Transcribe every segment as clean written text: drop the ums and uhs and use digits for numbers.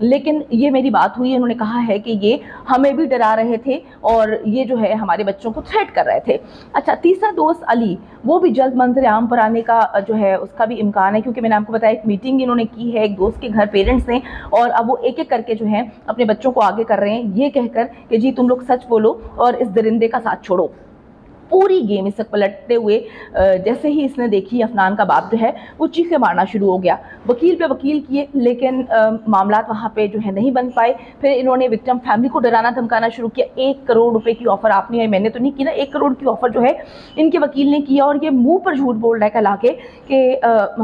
لیکن یہ میری بات ہوئی, انہوں نے کہا ہے کہ یہ ہمیں بھی ڈرا رہے تھے اور یہ جو ہے ہمارے بچوں کو تھریٹ کر رہے تھے. اچھا, تیسرا دوست علی, وہ بھی جلد منظر عام پر آنے کا جو ہے اس کا بھی امکان ہے, کیونکہ میں نے آپ کو بتایا ایک میٹنگ انہوں نے کی ہے ایک دوست کے گھر پیرنٹس نے, اور اب وہ ایک ایک کر کے جو ہے اپنے بچوں کو آگے کر رہے ہیں یہ کہہ کر کہ جی تم لوگ سچ بولو اور اس درندے کا ساتھ چھوڑو. پوری گیم اس وقت پلٹتے ہوئے جیسے ہی اس نے دیکھی افنان کا باپ جو ہے وہ چیخے مارنا شروع ہو گیا, وکیل پہ وکیل کیے لیکن معاملات وہاں پہ جو ہے نہیں بن پائے. پھر انہوں نے وکٹم فیملی کو ڈرانا دھمکانا شروع کیا, 1 کروڑ روپے کی آفر آپ نے, میں نے تو نہیں کی نا, 1 کروڑ کی آفر جو ہے ان کے وکیل نے کیا, اور یہ منہ پر جھوٹ بول رہا ہے کہلا کے کہ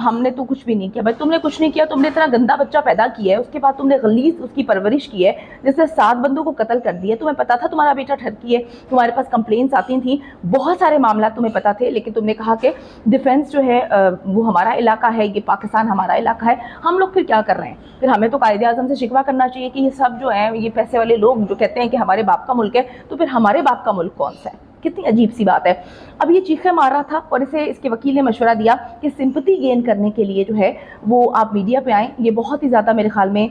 ہم نے تو کچھ بھی نہیں کیا. بھائی تم نے کچھ نہیں کیا, تم نے اتنا گندا بچہ پیدا کیا ہے, اس کے بعد تم نے غلیظ اس کی پرورش کی ہے جس سے 7 بندوں کو قتل کر دیا. تمہیں پتا تھا تمہارا بیٹا ٹھرکی ہے, تمہارے پاس کمپلینس آتی تھیں, بہت سارے معاملات تمہیں پتا تھے, لیکن تم نے کہا کہ ڈیفنس جو ہے وہ ہمارا علاقہ ہے, یہ پاکستان ہمارا علاقہ ہے, ہم لوگ پھر کیا کر رہے ہیں. پھر ہمیں تو قائد اعظم سے شکوہ کرنا چاہیے کہ یہ سب جو ہیں یہ پیسے والے لوگ جو کہتے ہیں کہ ہمارے باپ کا ملک ہے, تو پھر ہمارے باپ کا ملک کون سا ہے. کتنی عجیب سی بات ہے. اب یہ چیخیں مار رہا تھا اور اسے اس کے وکیل نے مشورہ دیا کہ سمپتی گین کرنے کے لیے جو ہے وہ آپ میڈیا پہ آئیں. یہ بہت ہی زیادہ میرے خیال میں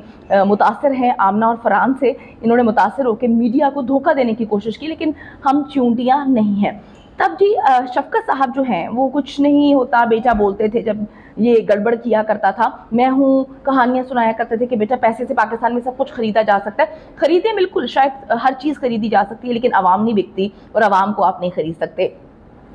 متاثر ہیں آمنہ اور فرحان سے, انہوں نے متاثر ہو کے میڈیا کو دھوکہ دینے کی کوشش کی, لیکن ہم چونٹیاں نہیں ہیں. تب جی شفقت صاحب جو ہیں وہ کچھ نہیں ہوتا بیٹا بولتے تھے جب یہ گڑبڑ کیا کرتا تھا, میں ہوں کہانیاں سنایا کرتے تھے کہ بیٹا پیسے سے پاکستان میں سب کچھ خریدا جا سکتا ہے. خریدیں بالکل, شاید ہر چیز خریدی جا سکتی ہے, لیکن عوام نہیں بکتی اور عوام کو آپ نہیں خرید سکتے.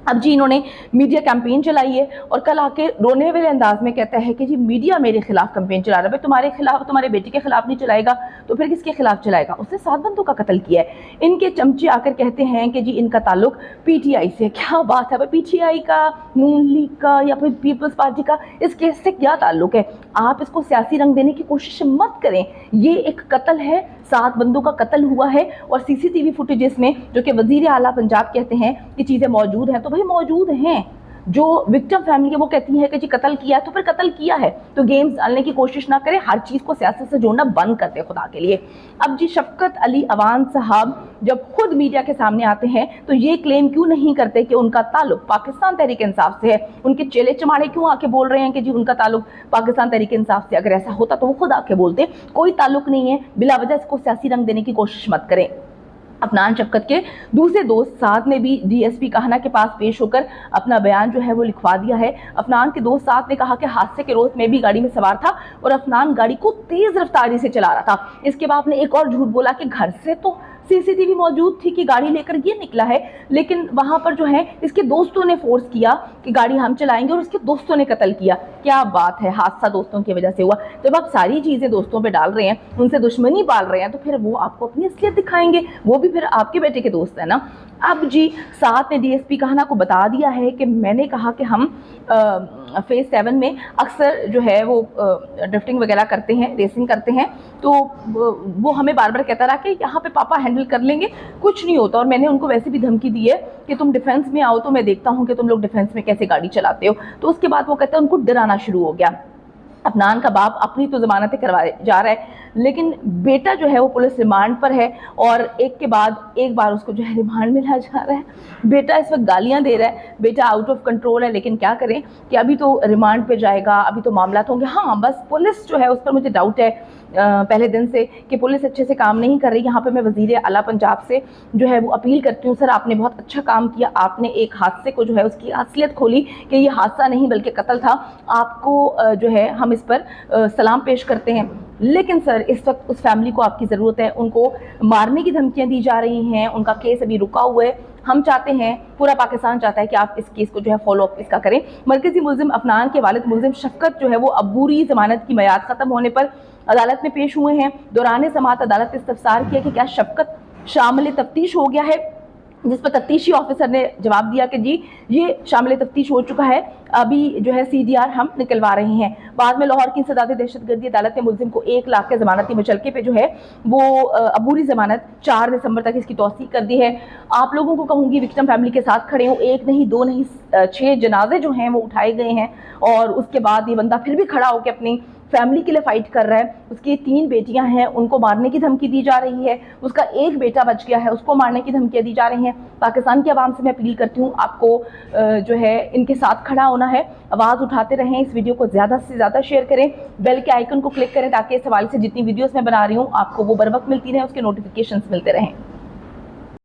اب جی انہوں نے میڈیا کیمپین چلائی ہے اور کل آ کے رونے والے انداز میں کہتا ہے کہ جی میڈیا میرے خلاف کیمپین چلا رہا ہے. بھائی تمہارے خلاف, تمہارے بیٹے کے خلاف نہیں چلائے گا تو پھر کس کے خلاف چلائے گا. اس نے 7 بندوں کا قتل کیا ہے. ان کے چمچے آ کر کہتے ہیں کہ جی ان کا تعلق پی ٹی آئی سے. کیا بات ہے, پی ٹی آئی کا, نون لیگ کا یا پھر پیپلز پارٹی کا اس کیس سے کیا تعلق ہے. آپ اس کو سیاسی رنگ دینے کی کوشش مت کریں. یہ ایک قتل ہے, 7 بندوں کا قتل ہوا ہے, اور سی سی ٹی وی فوٹیجز میں جو کہ وزیر اعلیٰ پنجاب کہتے ہیں کہ چیزیں موجود ہیں, تو بھائی موجود ہیں. جو وکٹم فیملی ہے وہ کہتی ہے کہ جی قتل کیا تو پھر قتل کیا ہے, تو گیمز ڈالنے کی کوشش نہ کریں, ہر چیز کو سیاست سے جوڑنا بند کر دیں خدا کے لیے. اب جی شفقت علی اوان صاحب جب خود میڈیا کے سامنے آتے ہیں تو یہ کلیم کیوں نہیں کرتے کہ ان کا تعلق پاکستان تحریک انصاف سے ہے. ان کے چیلے چماڑے کیوں آ کے بول رہے ہیں کہ جی ان کا تعلق پاکستان تحریک انصاف سے. اگر ایسا ہوتا تو وہ خود آ کے بولتے. کوئی تعلق نہیں ہے, بلا وجہ اس کو سیاسی رنگ دینے کی کوشش مت کریں. افنان شفقت کے دوسرے دوست سعد نے بھی ڈی ایس پی کہانہ کے پاس پیش ہو کر اپنا بیان جو ہے وہ لکھوا دیا ہے. افنان کے دوست سعد نے کہا کہ حادثے کے روز میں بھی گاڑی میں سوار تھا اور افنان گاڑی کو تیز رفتاری سے چلا رہا تھا. اس کے بعد نے ایک اور جھوٹ بولا کہ گھر سے تو سی سی ٹی وی موجود تھی کہ گاڑی لے کر یہ نکلا ہے, لیکن وہاں پر جو ہے اس کے دوستوں نے فورس کیا کہ گاڑی ہم چلائیں گے, اور اس کے دوستوں نے قتل کیا. کیا بات ہے, حادثہ دوستوں کی وجہ سے ہوا. جب آپ ساری چیزیں دوستوں پہ ڈال رہے ہیں, ان سے دشمنی پال رہے ہیں, تو پھر وہ آپ کو اپنی اصلیت دکھائیں گے, وہ بھی پھر آپ کے بیٹے کے دوست ہیں نا. اب جی سعد نے ڈی ایس پی کہانہ کو بتا دیا ہے کہ میں نے کہا کہ ہم فیز 7 میں اکثر جو ہے وہ ڈرفٹنگ وغیرہ کرتے ہیں, ریسنگ کرتے ہیں, تو وہ ہمیں بار بار کہتا رہا کہ یہاں پہ پاپا ہینڈل کر لیں گے, کچھ نہیں ہوتا. اور میں نے ان کو ویسے بھی دھمکی دی ہے کہ تم ڈیفنس میں آؤ تو میں دیکھتا ہوں کہ تم لوگ ڈیفنس میں کیسے گاڑی چلاتے ہو. تو اس کے بعد وہ کہتا ہے ان کو ڈرانا شروع ہو گیا. افنان کا باپ اپنی تو ضمانتیں کروائے جا رہا ہے, لیکن بیٹا جو ہے وہ پولیس ریمانڈ پر ہے, اور ایک کے بعد ایک بار اس کو جو ہے ریمانڈ میں لا جا رہا ہے. بیٹا اس وقت گالیاں دے رہا ہے, بیٹا آؤٹ آف کنٹرول ہے, لیکن کیا کریں کہ ابھی تو ریمانڈ پہ جائے گا, ابھی تو معاملات ہوں گے. ہاں بس پولیس جو ہے اس پر مجھے ڈاؤٹ ہے پہلے دن سے کہ پولیس اچھے سے کام نہیں کر رہی. یہاں پہ میں وزیر اعلیٰ پنجاب سے جو ہے وہ اپیل کرتی ہوں, سر آپ نے بہت اچھا کام کیا, آپ نے ایک حادثے کو جو ہے اس کی اصلیت کھولی کہ یہ حادثہ نہیں بلکہ قتل تھا. آپ کو جو ہے ہم اس پر سلام پیش کرتے ہیں. لیکن سر اس وقت اس فیملی کو آپ کی ضرورت ہے, ان کو مارنے کی دھمکیاں دی جا رہی ہیں, ان کا کیس ابھی رکا ہوا ہے. ہم چاہتے ہیں, پورا پاکستان چاہتا ہے کہ آپ اس کیس کو جو ہے فالو اپ اس کا کریں. مرکزی ملزم افنان کے والد ملزم شفقت جو ہے وہ عبوری ضمانت کی میعاد ختم ہونے پر عدالت میں پیش ہوئے ہیں. دوران سماعت عدالت نے استفسار کیا کہ کیا شفقت شامل تفتیش ہو گیا ہے, جس پر تفتیشی آفیسر نے جواب دیا کہ جی یہ شامل تفتیش ہو چکا ہے, ابھی جو ہے سی ڈی آر ہم نکلوا رہے ہیں. بعد میں لاہور کی انسداد دہشت گردی عدالت نے ملزم کو 1 لاکھ کے ضمانتی مچلکے پہ جو ہے وہ عبوری ضمانت 4 دسمبر تک اس کی توسیع کر دی ہے. آپ لوگوں کو کہوں گی وکٹم فیملی کے ساتھ کھڑے ہوں, 1 نہیں 2 نہیں 6 جنازے جو ہیں وہ اٹھائے گئے ہیں, اور اس کے بعد یہ بندہ پھر بھی کھڑا ہو کے اپنی فیملی کے لیے فائٹ کر رہا ہے. اس کی 3 بیٹیاں ہیں, ان کو مارنے کی دھمکی دی جا رہی ہے. اس کا ایک بیٹا بچ گیا ہے, اس کو مارنے کی دھمکیاں دی جا رہی ہیں. پاکستان کی عوام سے میں اپیل کرتی ہوں, آپ کو جو ہے ان کے ساتھ کھڑا ہونا ہے, آواز اٹھاتے رہیں. اس ویڈیو کو زیادہ سے زیادہ شیئر کریں, بیل کے آئیکن کو کلک کریں تاکہ اس حوالے سے جتنی ویڈیوز میں بنا رہی ہوں آپ کو وہ بر وقت ملتی رہیں, اس کے نوٹیفیکیشنز ملتے رہیں.